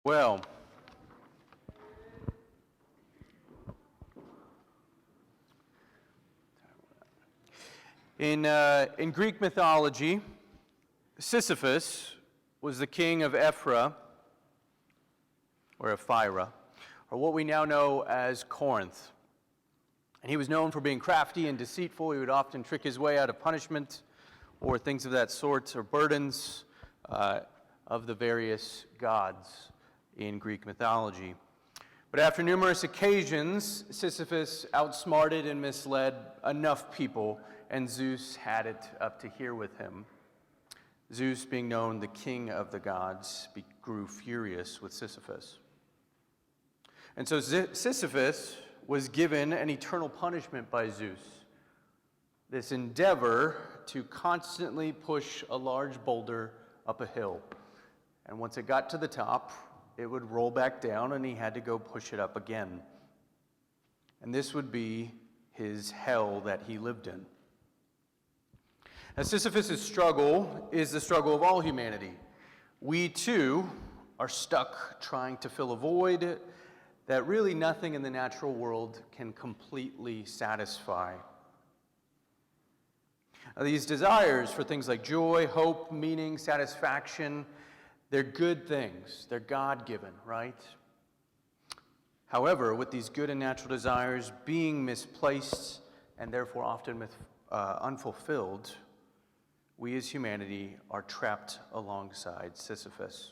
Well, in Greek mythology, Sisyphus was the king of Ephyra, or Ephyra, or what we now know as Corinth. And he was known for being crafty and deceitful. He would often trick his way out of punishment or things of that sort, or burdens of the various gods in Greek mythology. But after numerous occasions, Sisyphus outsmarted and misled enough people, and Zeus had it up to here with him. Zeus, being known the king of the gods, grew furious with Sisyphus. And so Sisyphus was given an eternal punishment by Zeus, this endeavor to constantly push a large boulder up a hill. And once it got to the top, it would roll back down, and he had to go push it up again. And this would be his hell that he lived in. Now, Sisyphus' struggle is the struggle of all humanity. We, too, are stuck trying to fill a void that really nothing in the natural world can completely satisfy. Now, these desires for things like joy, hope, meaning, satisfaction, they're good things. They're God-given, right? However, with these good and natural desires being misplaced and therefore often unfulfilled, we as humanity are trapped alongside Sisyphus.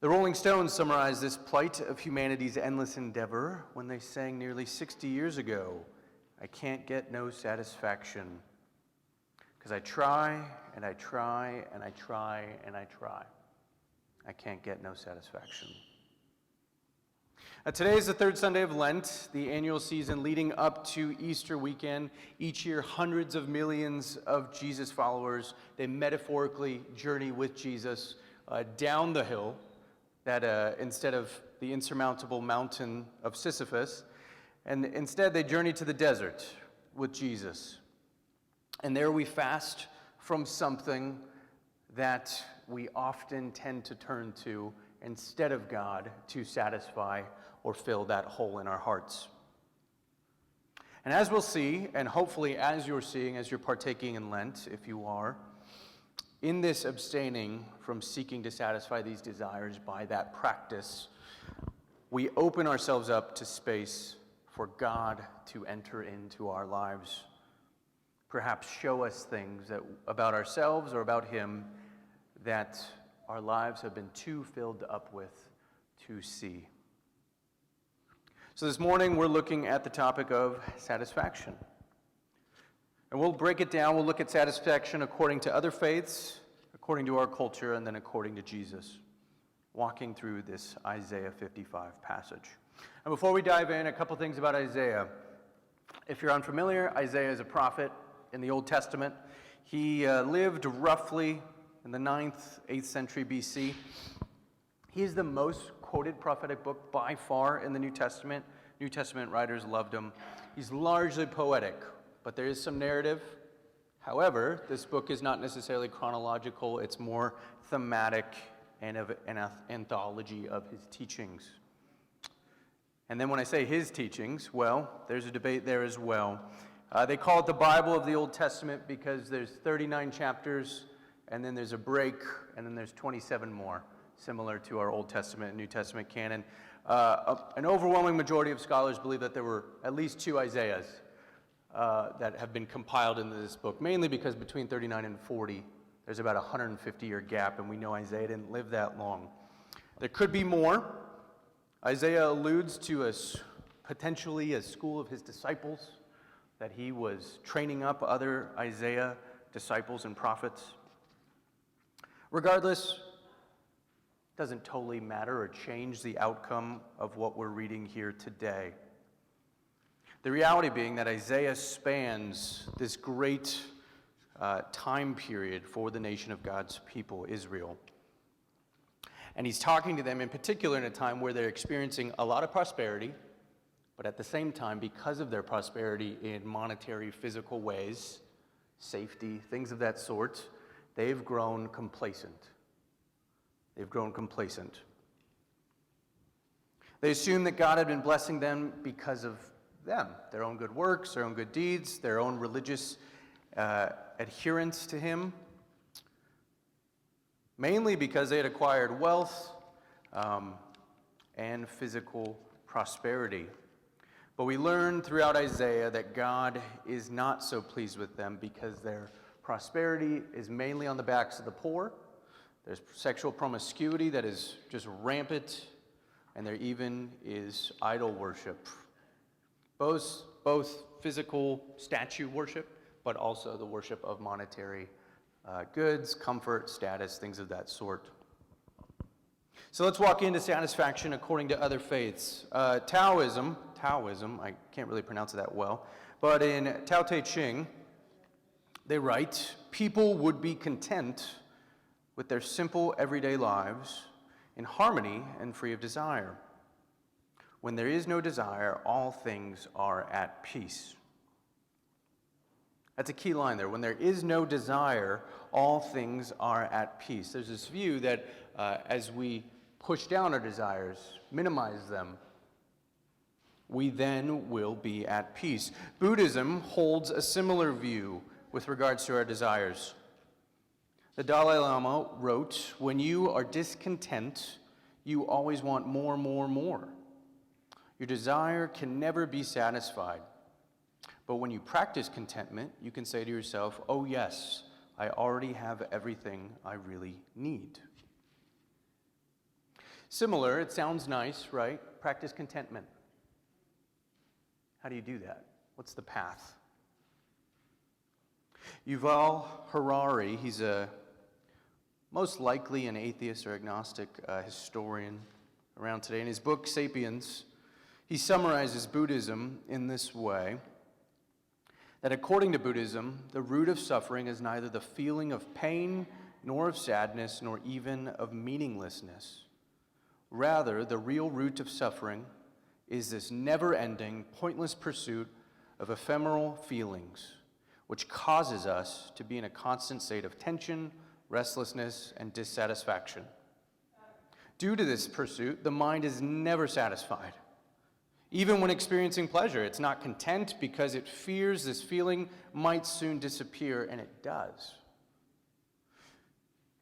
The Rolling Stones summarized this plight of humanity's endless endeavor when they sang nearly 60 years ago, "I can't get no satisfaction. Because I try, and I try, and I try, and I try. I can't get no satisfaction." Now, today is the third Sunday of Lent, the annual season leading up to Easter weekend. Each year, hundreds of millions of Jesus followers, they metaphorically journey with Jesus down the hill, that instead of the insurmountable mountain of Sisyphus, and instead they journey to the desert with Jesus. And there we fast from something that we often tend to turn to instead of God to satisfy or fill that hole in our hearts. And as we'll see, and hopefully as you're seeing, as you're partaking in Lent, if you are, in this abstaining from seeking to satisfy these desires by that practice, we open ourselves up to space for God to enter into our lives. Perhaps show us things about ourselves or about Him that our lives have been too filled up with to see. So this morning we're looking at the topic of satisfaction. And we'll break it down. We'll look at satisfaction according to other faiths, according to our culture, and then according to Jesus, walking through this Isaiah 55 passage. And before we dive in, a couple things about Isaiah. If you're unfamiliar, Isaiah is a prophet in the Old Testament. He lived roughly in the 9th, 8th century BC. He is the most quoted prophetic book by far in the New Testament. New Testament writers loved him. He's largely poetic, but there is some narrative. However, this book is not necessarily chronological. It's more thematic and of an anthology of his teachings. And then when I say his teachings, well, there's a debate there as well. They call it the Bible of the Old Testament because there's 39 chapters, and then there's a break, and then there's 27 more, similar to our Old Testament and New Testament canon. An overwhelming majority of scholars believe that there were at least 2 Isaiahs that have been compiled into this book, mainly because between 39 and 40, there's about a 150-year gap, and we know Isaiah didn't live that long. There could be more. Isaiah alludes to potentially a school of his disciples, that he was training up other Isaiah disciples and prophets. Regardless, it doesn't totally matter or change the outcome of what we're reading here today. The reality being that Isaiah spans this great time period for the nation of God's people, Israel. And he's talking to them in particular in a time where they're experiencing a lot of prosperity, but at the same time, because of their prosperity in monetary, physical ways, safety, things of that sort, they've grown complacent. They've grown complacent. They assume that God had been blessing them because of them, their own good works, their own good deeds, their own religious adherence to Him, mainly because they had acquired wealth and physical prosperity. But we learn throughout Isaiah that God is not so pleased with them because their prosperity is mainly on the backs of the poor. There's sexual promiscuity that is just rampant, and there even is idol worship. Both physical statue worship, but also the worship of monetary goods, comfort, status, things of that sort. So let's walk into satisfaction according to other faiths. Taoism, I can't really pronounce it that well, but in Tao Te Ching, they write, people would be content with their simple everyday lives in harmony and free of desire. When there is no desire, all things are at peace. That's a key line there. When there is no desire, all things are at peace. There's this view that as we push down our desires, minimize them, we then will be at peace. Buddhism holds a similar view with regards to our desires. The Dalai Lama wrote, when you are discontent, you always want more, more, more. Your desire can never be satisfied. But when you practice contentment, you can say to yourself, oh yes, I already have everything I really need. Similar, it sounds nice, right? Practice contentment. How do you do that? What's the path? Yuval Harari, he's most likely an atheist or agnostic historian around today. In his book, Sapiens, he summarizes Buddhism in this way, that according to Buddhism, the root of suffering is neither the feeling of pain, nor of sadness, nor even of meaninglessness. Rather, the real root of suffering is this never-ending, pointless pursuit of ephemeral feelings, which causes us to be in a constant state of tension, restlessness, and dissatisfaction. Due to this pursuit, the mind is never satisfied. Even when experiencing pleasure, it's not content because it fears this feeling might soon disappear, and it does.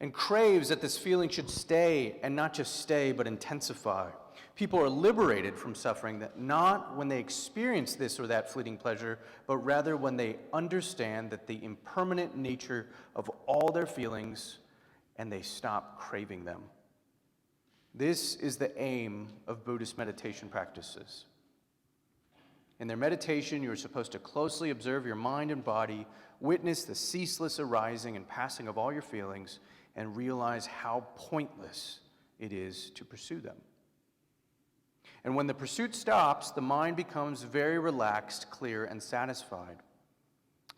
And craves that this feeling should stay, and not just stay, but intensify. People are liberated from suffering, that not when they experience this or that fleeting pleasure, but rather when they understand that the impermanent nature of all their feelings, and they stop craving them. This is the aim of Buddhist meditation practices. In their meditation, you are supposed to closely observe your mind and body, witness the ceaseless arising and passing of all your feelings, and realize how pointless it is to pursue them. And when the pursuit stops, the mind becomes very relaxed, clear, and satisfied.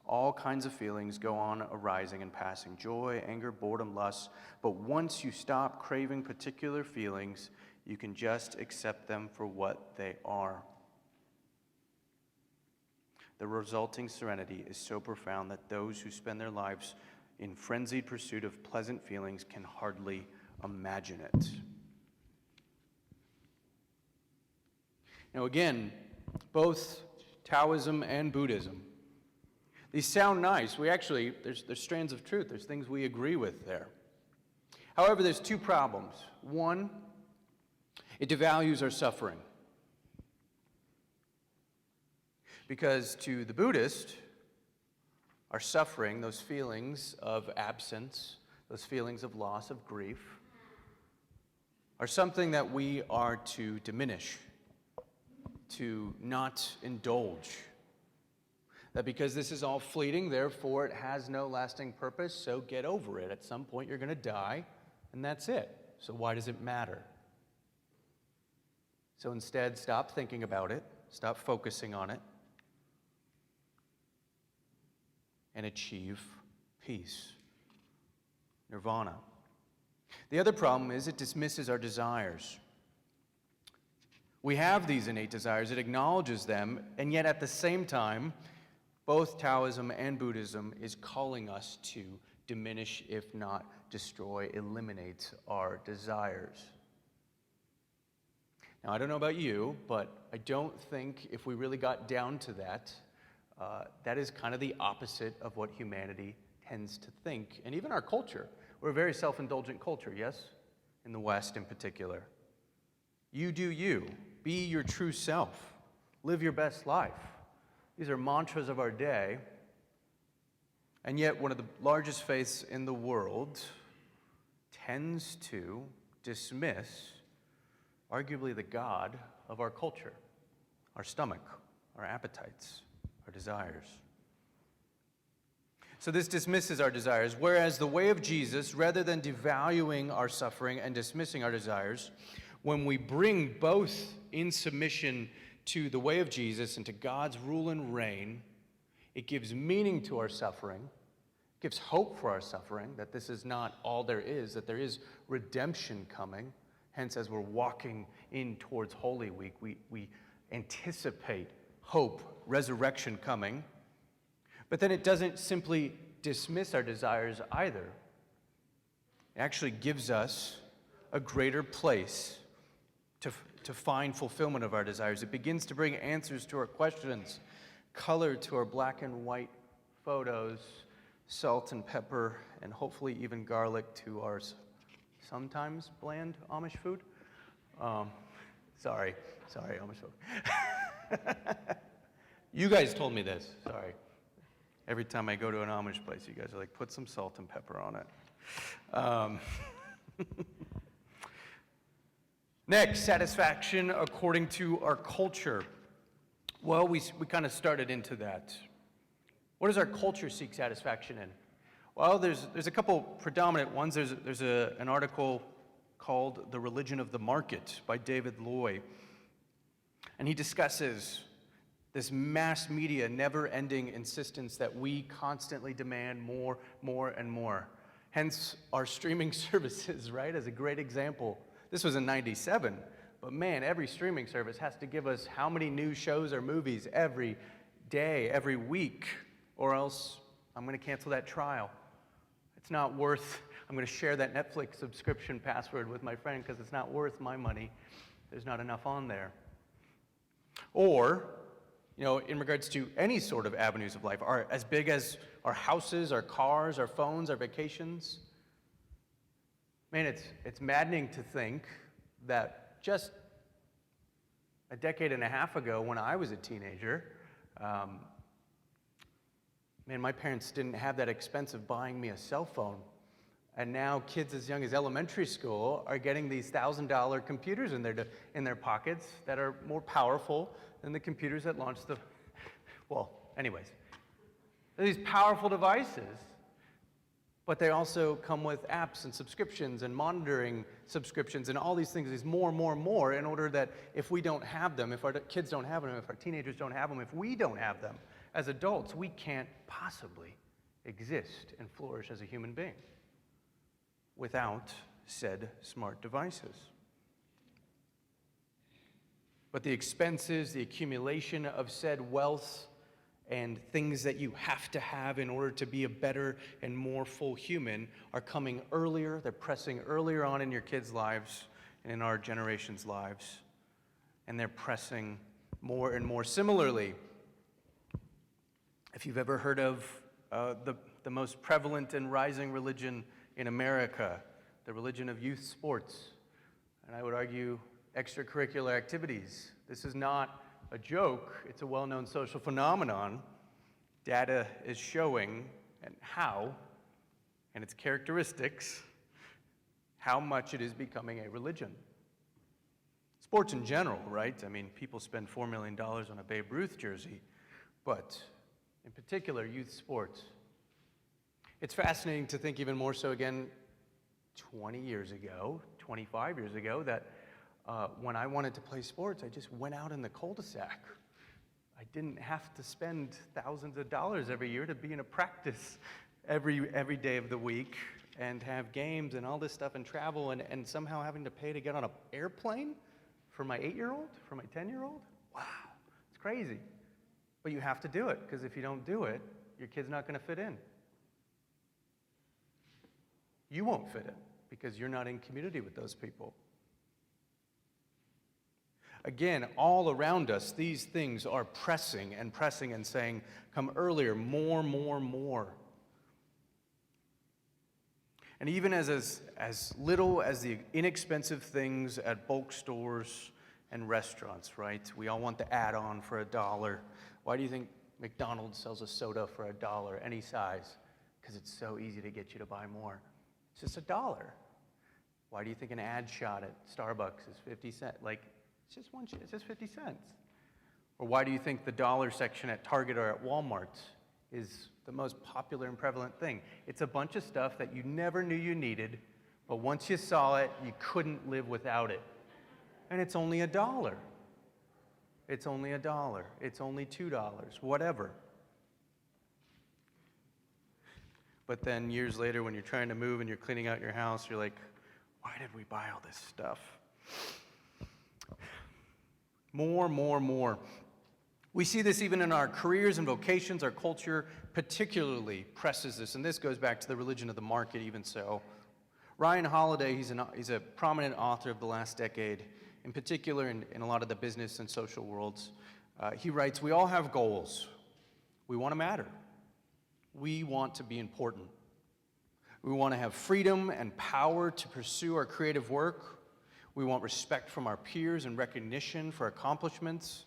All kinds of feelings go on arising and passing: joy, anger, boredom, lust. But once you stop craving particular feelings, you can just accept them for what they are. The resulting serenity is so profound that those who spend their lives in frenzied pursuit of pleasant feelings can hardly imagine it. Now again, both Taoism and Buddhism, these sound nice. There's strands of truth. There's things we agree with there. However, there's two problems. One, it devalues our suffering. Because to the Buddhist, our suffering, those feelings of absence, those feelings of loss, of grief, are something that we are to diminish, to not indulge. That because this is all fleeting, therefore it has no lasting purpose, so get over it. At some point you're going to die, and that's it. So why does it matter? So instead, stop thinking about it, stop focusing on it, and achieve peace, nirvana. The other problem is it dismisses our desires. We have these innate desires, it acknowledges them, and yet at the same time, both Taoism and Buddhism is calling us to diminish, if not destroy, eliminate our desires. Now, I don't know about you, but I don't think if we really got down to that, that is kind of the opposite of what humanity tends to think. And even our culture. We're a very self-indulgent culture, yes? In the West in particular. You do you. Be your true self. Live your best life. These are mantras of our day. And yet, one of the largest faiths in the world tends to dismiss arguably the God of our culture, our stomach, our appetites, our desires. So this dismisses our desires, whereas the way of Jesus, rather than devaluing our suffering and dismissing our desires, when we bring both in submission to the way of Jesus and to God's rule and reign, it gives meaning to our suffering, gives hope for our suffering, that this is not all there is, that there is redemption coming. Hence, as we're walking in towards Holy Week, we anticipate hope, resurrection coming. But then it doesn't simply dismiss our desires either. It actually gives us a greater place to find fulfillment of our desires. It begins to bring answers to our questions, color to our black and white photos, salt and pepper, and hopefully even garlic to our sometimes bland Amish food. Sorry, Amish food. You guys told me this, sorry. Every time I go to an Amish place, you guys are like, put some salt and pepper on it. Next, satisfaction according to our culture. Well, we kind of started into that. What does our culture seek satisfaction in? Well, there's a couple predominant ones. There's an article called The Religion of the Market by David Loy. And he discusses this mass media, never-ending insistence that we constantly demand more, and more. Hence, our streaming services, right, as a great example. This was in '97, but man, every streaming service has to give us how many new shows or movies every day, every week, or else I'm going to cancel that trial. It's not worth, I'm going to share that Netflix subscription password with my friend because it's not worth my money. There's not enough on there. Or, in regards to any sort of avenues of life, are as big as our houses, our cars, our phones, our vacations. Man, it's maddening to think that just a decade and a half ago when I was a teenager, my parents didn't have that expense of buying me a cell phone. And now kids as young as elementary school are getting these $1,000 computers in their pockets that are more powerful than the computers that launched the... Well, anyways. They're these powerful devices, but they also come with apps and subscriptions and monitoring subscriptions and all these things, these more, in order that if we don't have them, if our kids don't have them, if our teenagers don't have them, if we don't have them, as adults, we can't possibly exist and flourish as a human being without said smart devices. But the expenses, the accumulation of said wealth, and things that you have to have in order to be a better and more full human are coming earlier. They're pressing earlier on in your kids' lives and in our generation's lives. And they're pressing more and more. Similarly, if you've ever heard of the most prevalent and rising religion in America, the religion of youth sports, and I would argue extracurricular activities. This is not a joke. It's a well-known social phenomenon. Data is showing and its characteristics, how much it is becoming a religion. Sports in general, right? People spend $4 million on a Babe Ruth jersey, but in particular, youth sports. It's fascinating to think even more so again, 20 years ago, 25 years ago, that when I wanted to play sports, I just went out in the cul-de-sac. I didn't have to spend thousands of dollars every year to be in a practice every day of the week and have games and all this stuff and travel and somehow having to pay to get on an airplane for my 8-year-old, for my 10-year-old. Wow, it's crazy. But you have to do it, because if you don't do it, your kid's not going to fit in. You won't fit in because you're not in community with those people. Again, all around us, these things are pressing and saying, come earlier, more, more, more. And even as little as the inexpensive things at bulk stores and restaurants, right? We all want the add-on for $1. Why do you think McDonald's sells a soda for $1, any size? Because it's so easy to get you to buy more. It's just $1. Why do you think an ad shot at Starbucks is 50 cents? It's just it's just 50 cents. Or why do you think the dollar section at Target or at Walmart is the most popular and prevalent thing? It's a bunch of stuff that you never knew you needed, but once you saw it, you couldn't live without it. And it's only $1. It's only $1. It's only $2, whatever. But then years later, when you're trying to move and you're cleaning out your house, you're like, why did we buy all this stuff? More, more, more. We see this even in our careers and vocations. Our culture particularly presses this, and this goes back to the religion of the market even so. Ryan Holiday, he's a prominent author of the last decade, in particular in a lot of the business and social worlds. He writes, we all have goals. We want to matter. We want to be important. We want to have freedom and power to pursue our creative work. We want respect from our peers and recognition for accomplishments,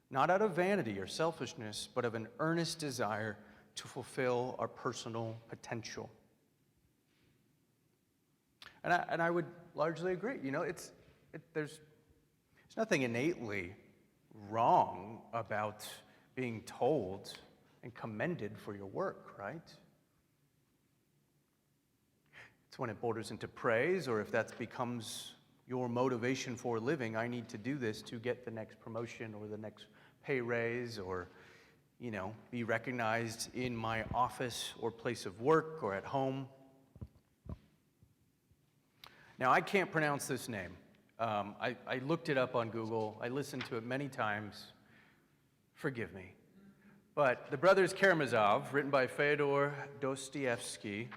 not out of vanity or selfishness, but of an earnest desire to fulfill our personal potential. And I would largely agree. You know, there's nothing innately wrong about being told and commended for your work, right? It's when it borders into praise, or if that becomes your motivation for living, I need to do this to get the next promotion or the next pay raise, or, be recognized in my office or place of work or at home. Now, I can't pronounce this name. I looked it up on Google. I listened to it many times. Forgive me. But The Brothers Karamazov, written by Fyodor Dostoevsky,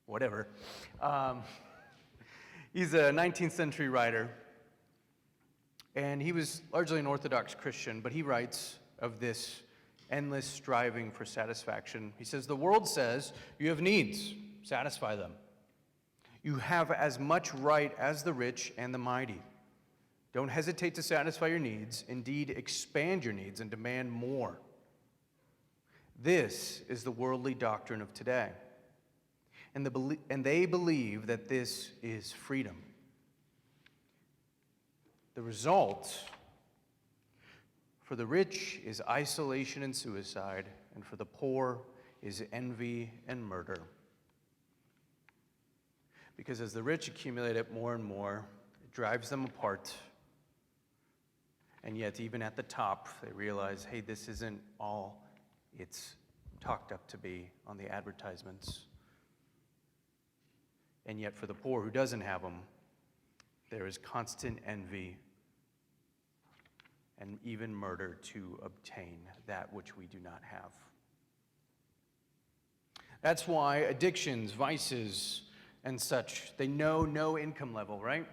whatever. He's a 19th century writer, and he was largely an Orthodox Christian, but he writes of this endless striving for satisfaction. He says, the world says you have needs, satisfy them. You have as much right as the rich and the mighty. Don't hesitate to satisfy your needs. Indeed, expand your needs and demand more. This is the worldly doctrine of today. And they believe that this is freedom. The result for the rich is isolation and suicide, and for the poor is envy and murder. Because as the rich accumulate it more and more, it drives them apart. And yet, even at the top, they realize, hey, this isn't all it's talked up to be on the advertisements. And yet for the poor who doesn't have them, there is constant envy and even murder to obtain that which we do not have. That's why addictions, vices, and such, they know no income level, right?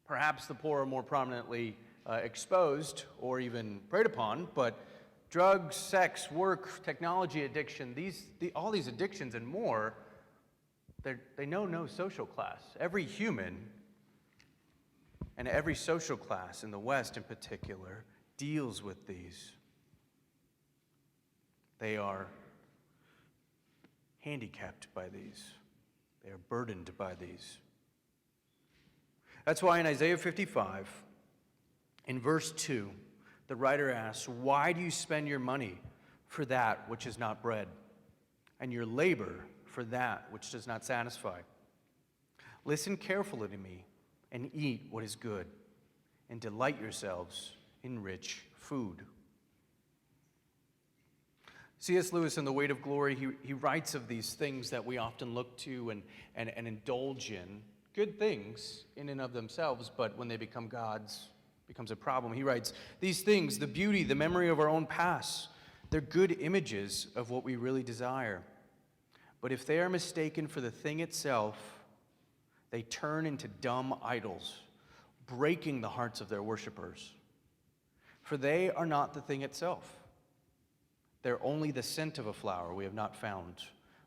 Perhaps the poor are more prominently exposed or even preyed upon, but drugs, sex, work, technology addiction, all these addictions and more, they know no social class. Every human and every social class in the West in particular deals with these. They are handicapped by these. They are burdened by these. That's why in Isaiah 55, in verse 2, the writer asks, why do you spend your money for that which is not bread, and your labor for that which does not satisfy? Listen carefully to me and eat what is good, and delight yourselves in rich food. C.S. Lewis in The Weight of Glory, he writes of these things that we often look to and indulge in. Good things in and of themselves, but when they become gods, becomes a problem. He writes, these things, the beauty, the memory of our own past, they're good images of what we really desire. But if they are mistaken for the thing itself, they turn into dumb idols, breaking the hearts of their worshipers. For they are not the thing itself. They're only the scent of a flower we have not found,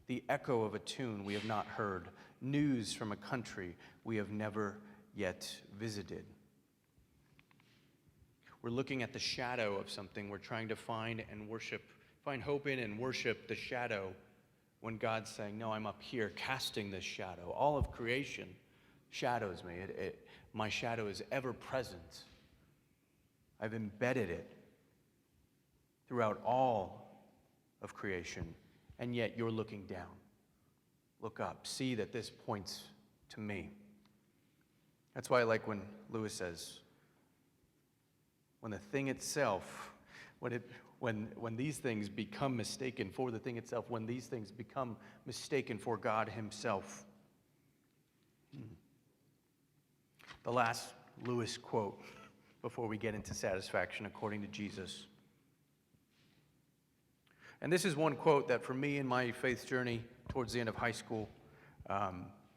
the echo of a tune we have not heard, news from a country we have never yet visited. We're looking at the shadow of something. We're trying to find hope in and worship the shadow, when God's saying, no, I'm up here casting this shadow. All of creation shadows me. My shadow is ever present. I've embedded it throughout all of creation, and yet you're looking down. Look up. See that this points to me. That's why I like when Lewis says, when the thing itself, when these things become mistaken for the thing itself, when these things become mistaken for God himself. The last Lewis quote before we get into satisfaction according to Jesus. And this is one quote that for me in my faith journey towards the end of high school,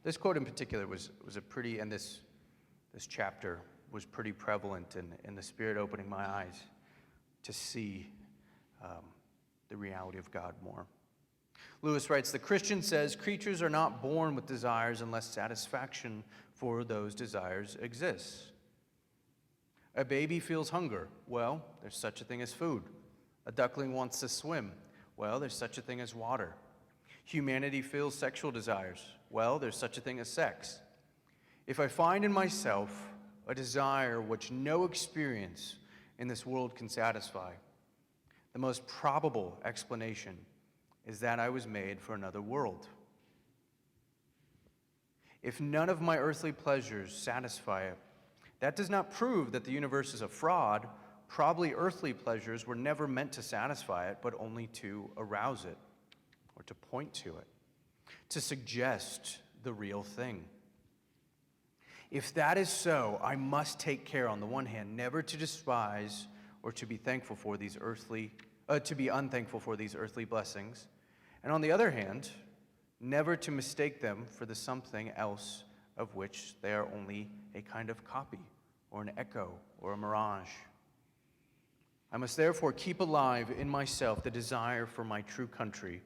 this quote in particular was a pretty, and this chapter was pretty prevalent in the Spirit opening my eyes to see the reality of God more. Lewis writes, the Christian says, creatures are not born with desires unless satisfaction for those desires exists. A baby feels hunger. Well, there's such a thing as food. A duckling wants to swim. Well, there's such a thing as water. Humanity feels sexual desires. Well, there's such a thing as sex. If I find in myself a desire which no experience in this world can satisfy, the most probable explanation is that I was made for another world. If none of my earthly pleasures satisfy it, that does not prove that the universe is a fraud. Probably earthly pleasures were never meant to satisfy it, but only to arouse it, or to point to it, to suggest the real thing. If that is so, I must take care, on the one hand, never to despise or to be unthankful for these earthly blessings, and on the other hand, never to mistake them for the something else of which they are only a kind of copy, or an echo, or a mirage. I must therefore keep alive in myself the desire for my true country,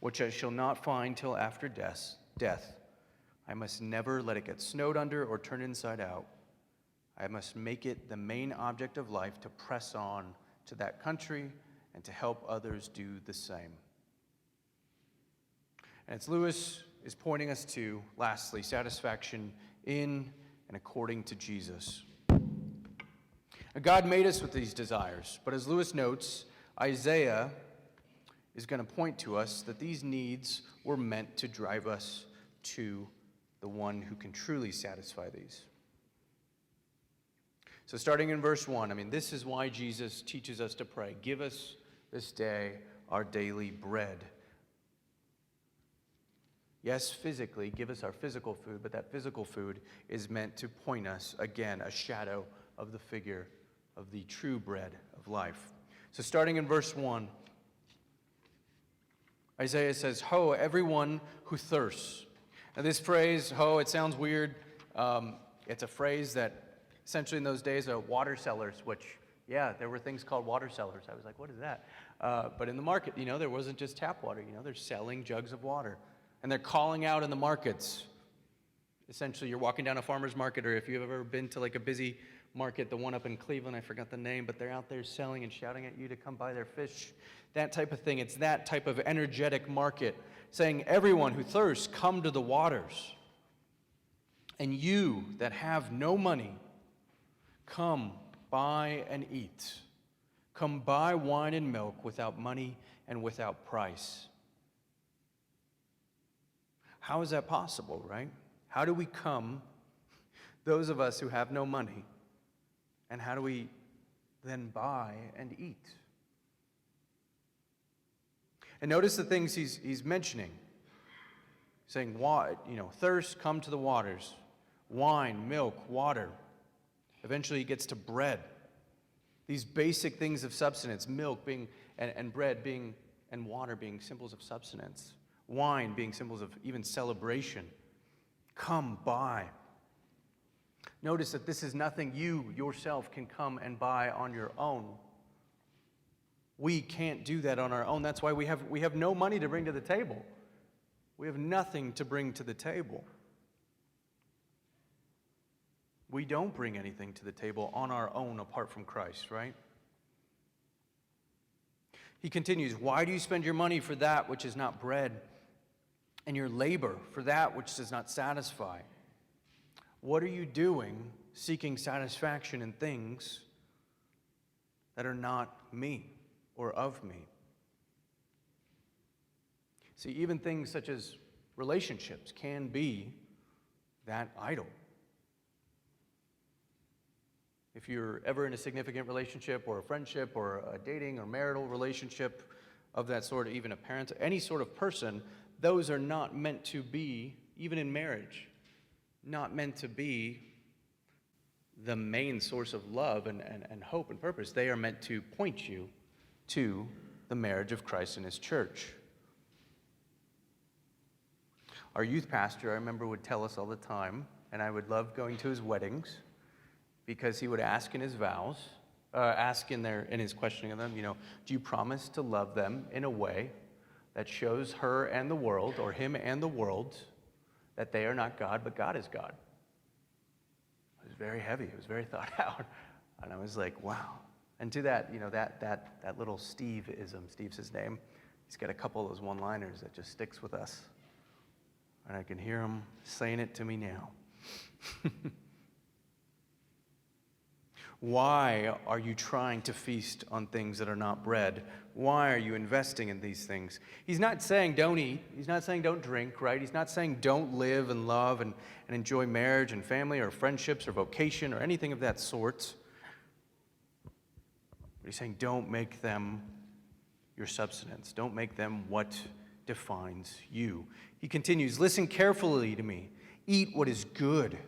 which I shall not find till after death. I must never let it get snowed under or turn inside out. I must make it the main object of life to press on to that country and to help others do the same. And it's Lewis is pointing us to, lastly, satisfaction in and according to Jesus. Now, God made us with these desires, but as Lewis notes, Isaiah is going to point to us that these needs were meant to drive us to the one who can truly satisfy these. So starting in verse 1, this is why Jesus teaches us to pray. Give us this day our daily bread. Yes, physically, give us our physical food, but that physical food is meant to point us, again, a shadow of the figure of the true bread of life. So starting in verse 1, Isaiah says, Ho, everyone who thirsts. Now this phrase, ho, it sounds weird. It's a phrase that essentially in those days are water cellars, which, there were things called water cellars. I was like, what is that? But in the market, there wasn't just tap water. They're selling jugs of water. And they're calling out in the markets. Essentially, you're walking down a farmer's market, or if you've ever been to like a busy market, the one up in Cleveland, I forgot the name, but they're out there selling and shouting at you to come buy their fish. That type of thing. It's that type of energetic market, saying, everyone who thirsts, come to the waters. And you that have no money, come, buy and eat. Come buy wine and milk without money and without price. How is that possible, right? How do we come, those of us who have no money, and how do we then buy and eat? And notice the things he's mentioning. Saying, thirst, come to the waters. Wine, milk, water. Eventually he gets to bread. These basic things of substance, milk being, and bread being, and water being symbols of substance. Wine being symbols of even celebration. Come, buy. Notice that this is nothing you yourself can come and buy on your own. We can't do that on our own. That's why we have no money to bring to the table. We have nothing to bring to the table. We don't bring anything to the table on our own apart from Christ, right? He continues, why do you spend your money for that which is not bread, and your labor for that which does not satisfy? What are you doing seeking satisfaction in things that are not me or of me? See, even things such as relationships can be that idol. If you're ever in a significant relationship or a friendship or a dating or marital relationship of that sort, even a parent, any sort of person, those are not meant to be, even in marriage, not meant to be the main source of love and hope and purpose. They are meant to point you to the marriage of Christ and his church. Our youth pastor, I remember, would tell us all the time, and I would love going to his weddings, because he would ask in his vows, ask in his questioning of them, do you promise to love them in a way that shows her and the world, or him and the world, that they are not God, but God is God? It was very heavy. It was very thought out. And I was like, wow. And to that, that little Steve-ism, Steve's his name, he's got a couple of those one-liners that just sticks with us. And I can hear him saying it to me now. Why are you trying to feast on things that are not bread? Why are you investing in these things? He's not saying don't eat. He's not saying don't drink, right? He's not saying don't live and love and enjoy marriage and family or friendships or vocation or anything of that sort. But he's saying don't make them your substance. Don't make them what defines you. He continues, listen carefully to me. Eat what is good.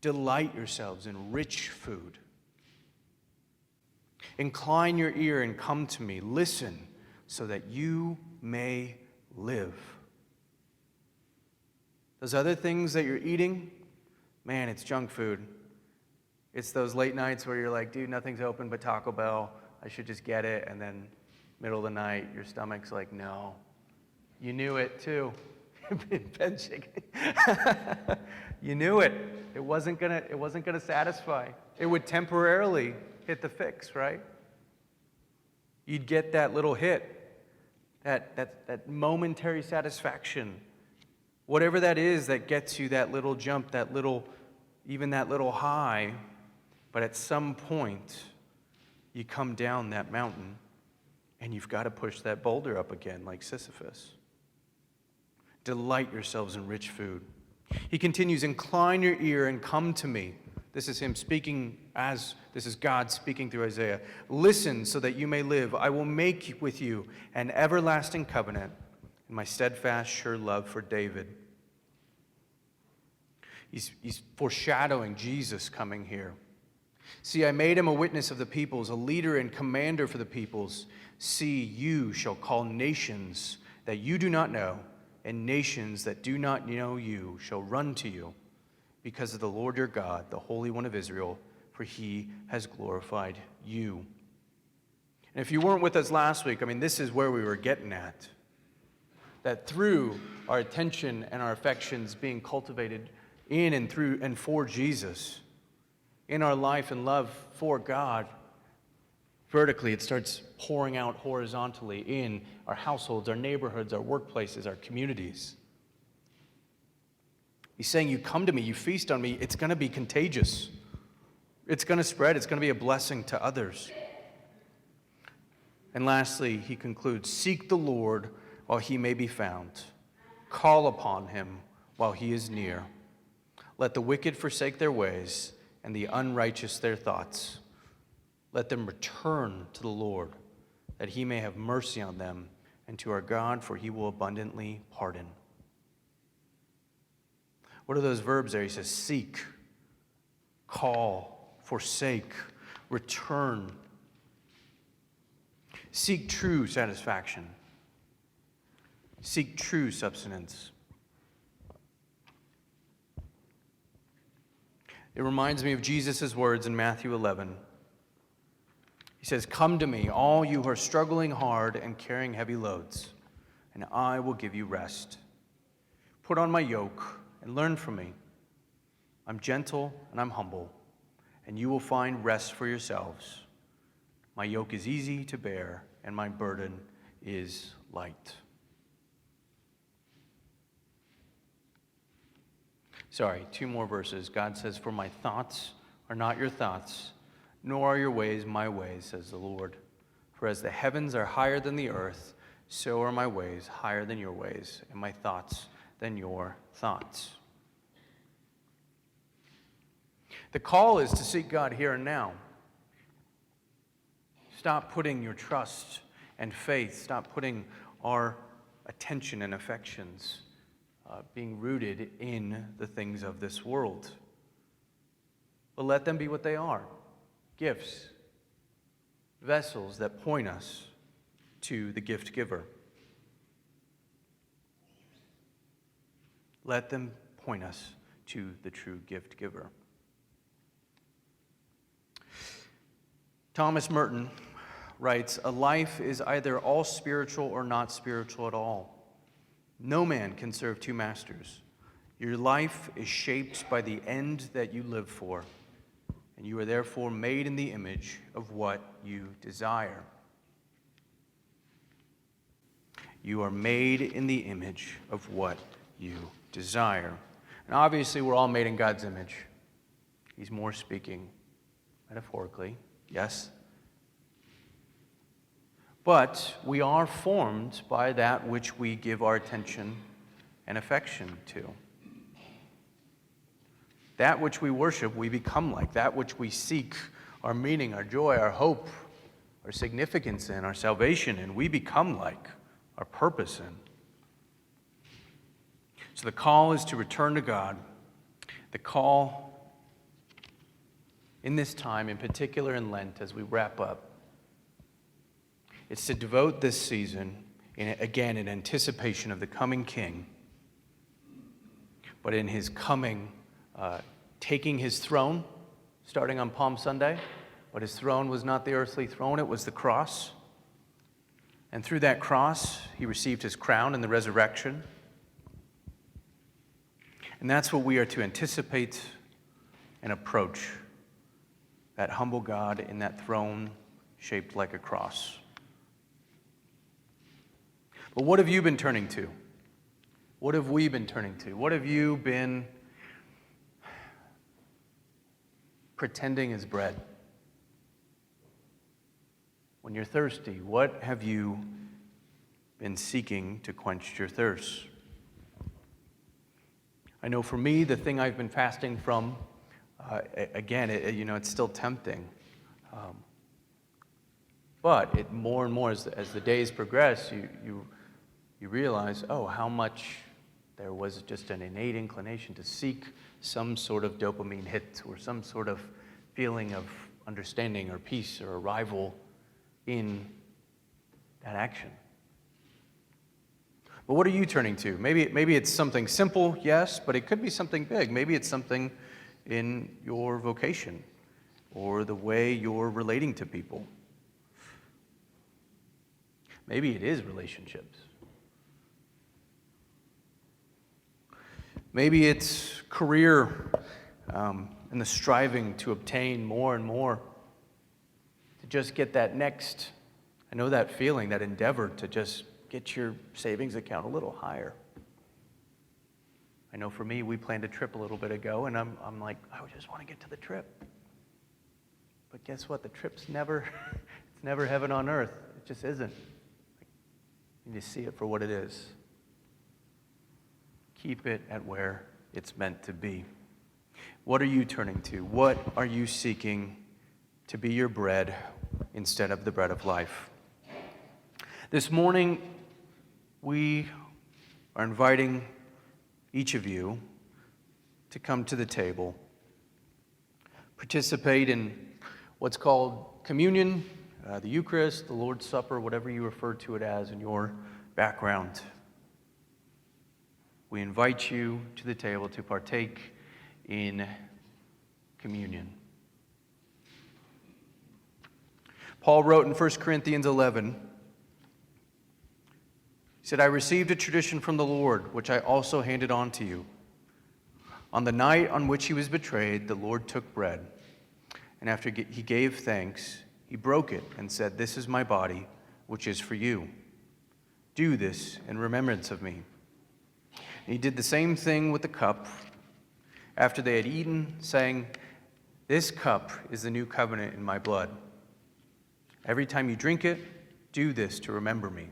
Delight yourselves in rich food. Incline your ear and come to me. Listen so that you may live. Those other things that you're eating, man, it's junk food. It's those late nights where you're like, dude, nothing's open but Taco Bell. I should just get it. And then middle of the night, your stomach's like, no. You knew it too. Ben shaking. You knew it. It wasn't gonna satisfy. It would temporarily hit the fix, right? You'd get that little hit, that momentary satisfaction, whatever that is that gets you that little jump, even that little high. But at some point, you come down that mountain, and you've got to push that boulder up again, like Sisyphus. Delight yourselves in rich food. He continues, incline your ear and come to me. This is him speaking this is God speaking through Isaiah. Listen so that you may live. I will make with you an everlasting covenant and my steadfast, sure love for David. He's foreshadowing Jesus coming here. See, I made him a witness of the peoples, a leader and commander for the peoples. See, you shall call nations that you do not know, and nations that do not know you shall run to you because of the Lord your God, the Holy One of Israel, for he has glorified you. And if you weren't with us last week, this is where we were getting at. That through our attention and our affections being cultivated in and through and for Jesus, in our life and love for God, vertically, it starts pouring out horizontally in our households, our neighborhoods, our workplaces, our communities. He's saying, you come to me, you feast on me, it's going to be contagious. It's going to spread. It's going to be a blessing to others. And lastly, he concludes, seek the Lord while he may be found. Call upon him while he is near. Let the wicked forsake their ways and the unrighteous their thoughts. Let them return to the Lord, that he may have mercy on them, and to our God, for he will abundantly pardon. What are those verbs there? He says, seek, call, forsake, return. Seek true satisfaction. Seek true subsistence. It reminds me of Jesus' words in Matthew 11. He says, "Come to me, all you who are struggling hard and carrying heavy loads, and I will give you rest. Put on my yoke and learn from me. I'm gentle and I'm humble, and you will find rest for yourselves. My yoke is easy to bear, and my burden is light." Sorry, 2 more verses. God says, "For my thoughts are not your thoughts, nor are your ways my ways, says the Lord. For as the heavens are higher than the earth, so are my ways higher than your ways, and my thoughts than your thoughts." The call is to seek God here and now. Stop putting your trust and faith, stop putting our attention and affections being rooted in the things of this world. But let them be what they are, gifts, vessels that point us to the gift giver. Let them point us to the true gift giver. Thomas Merton writes, "A life is either all spiritual or not spiritual at all. No man can serve 2 masters. Your life is shaped by the end that you live for, and you are therefore made in the image of what you desire." You are made in the image of what you desire. And obviously, we're all made in God's image. He's more speaking metaphorically, yes. But we are formed by that which we give our attention and affection to. That which we worship, we become like. That which we seek our meaning, our joy, our hope, our significance in, our salvation in, we become like, our purpose in. So the call is to return to God. The call in this time, in particular in Lent, as we wrap up, it's to devote this season, again, in anticipation of the coming King, but in his coming, taking his throne, starting on Palm Sunday. But his throne was not the earthly throne, it was the cross. And through that cross, he received his crown in the resurrection. And that's what we are to anticipate and approach, that humble God in that throne shaped like a cross. But what have you been turning to? What have we been turning to? What have you been pretending is bread? When you're thirsty, what have you been seeking to quench your thirst? I know for me, the thing I've been fasting from, again, it's still tempting. But it more and more, as the days progress, you realize, how much there was just an innate inclination to seek some sort of dopamine hit or some sort of feeling of understanding or peace or arrival in that action. But what are you turning to? Maybe it's something simple, yes, but it could be something big. Maybe it's something in your vocation or the way you're relating to people. Maybe it is relationships. Maybe it's career and the striving to obtain more and more, to just get that next, I know that feeling, that endeavor to just get your savings account a little higher. I know for me, we planned a trip a little bit ago, and I'm like, I just want to get to the trip. But guess what? The trip's never, it's never heaven on earth. It just isn't. You need to see it for what it is. Keep it at where it's meant to be. What are you turning to? What are you seeking to be your bread instead of the bread of life? This morning, we are inviting each of you to come to the table, participate in what's called communion, the Eucharist, the Lord's Supper, whatever you refer to it as in your background. we invite you to the table to partake in communion. Paul wrote in 1 Corinthians 11, he said, "I received a tradition from the Lord, which I also handed on to you. On the night on which he was betrayed, the Lord took bread, and after he gave thanks, he broke it and said, 'This is my body, which is for you. Do this in remembrance of me.' And he did the same thing with the cup after they had eaten, saying, 'This cup is the new covenant in my blood. Every time you drink it, do this to remember me.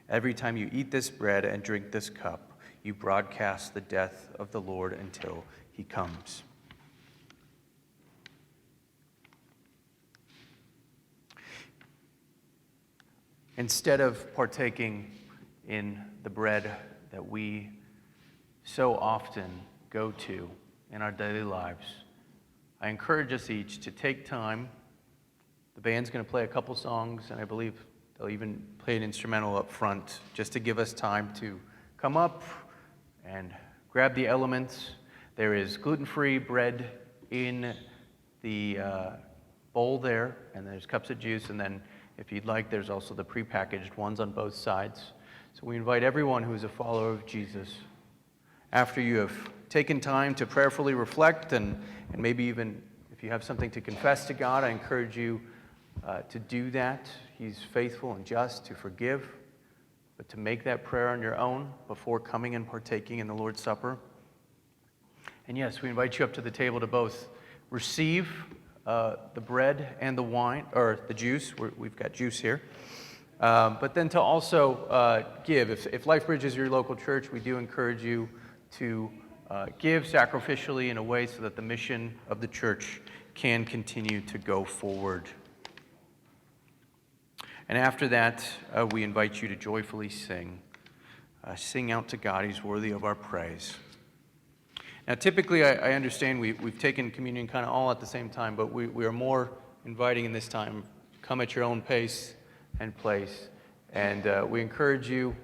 Every time you eat this bread and drink this cup, you broadcast the death of the Lord until he comes.'" Instead of partaking in the bread that we so often go to in our daily lives, I encourage us each to take time. The band's going to play a couple songs, and I believe they'll even play an instrumental up front just to give us time to come up and grab the elements. There is gluten-free bread in the bowl there, and there's cups of juice, and then if you'd like, there's also the prepackaged ones on both sides. So we invite everyone who is a follower of Jesus, after you have taken time to prayerfully reflect and maybe even if you have something to confess to God, I encourage you to do that. He's faithful and just to forgive, but to make that prayer on your own before coming and partaking in the Lord's Supper. And yes, we invite you up to the table to both receive the bread and the wine, or the juice. We've got juice here. But then to also give. If LifeBridge is your local church, we do encourage you to give sacrificially in a way so that the mission of the church can continue to go forward. And after that, we invite you to joyfully sing. Sing out to God. He's worthy of our praise. Now, typically, I understand we've taken communion kind of all at the same time, but we are more inviting in this time. Come at your own pace and place. And we encourage you,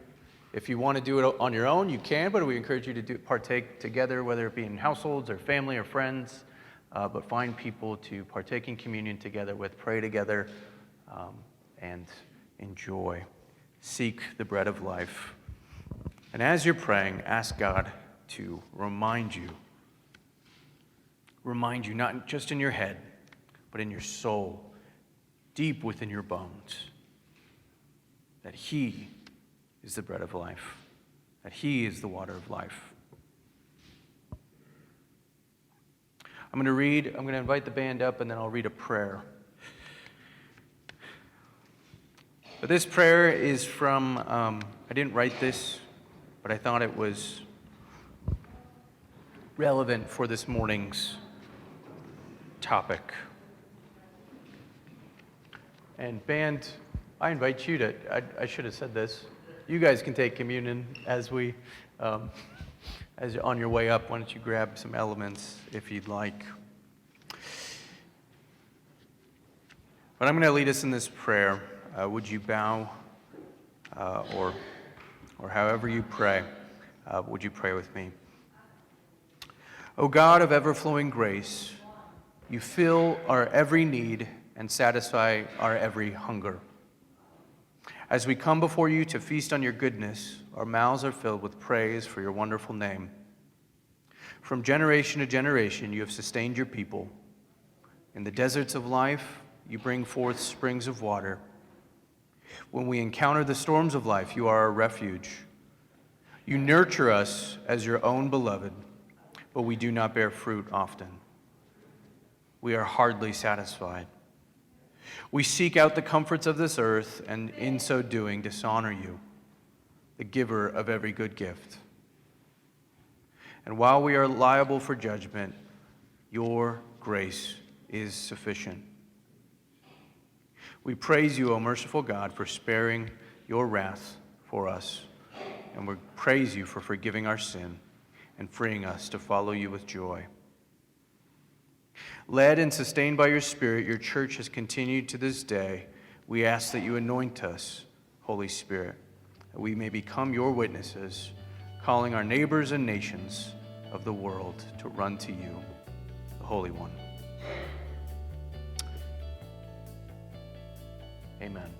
if you want to do it on your own, you can, but we encourage you to partake together, whether it be in households or family or friends, but find people to partake in communion together with, pray together, and enjoy. Seek the bread of life. And as you're praying, ask God to remind you not just in your head, but in your soul, deep within your bones, that He is the bread of life, that He is the water of life. I'm going to invite the band up, and then I'll read a prayer. But this prayer is from, I didn't write this, but I thought it was relevant for this morning's topic. And band, I invite you to, I should have said this, you guys can take communion as on your way up. Why don't you grab some elements if you'd like. But I'm going to lead us in this prayer. Would you bow, or however you pray, would you pray with me? O God of ever-flowing grace, you fill our every need and satisfy our every hunger. As we come before you to feast on your goodness, our mouths are filled with praise for your wonderful name. From generation to generation, you have sustained your people. In the deserts of life, you bring forth springs of water. When we encounter the storms of life, you are our refuge. You nurture us as your own beloved, but we do not bear fruit often. We are hardly satisfied. We seek out the comforts of this earth, and in so doing, dishonor you, the giver of every good gift. And while we are liable for judgment, your grace is sufficient. We praise you, O merciful God, for sparing your wrath for us, and we praise you for forgiving our sin and freeing us to follow you with joy. Led and sustained by your Spirit, your church has continued to this day. We ask that you anoint us, Holy Spirit, that we may become your witnesses, calling our neighbors and nations of the world to run to you, the Holy One. Amen.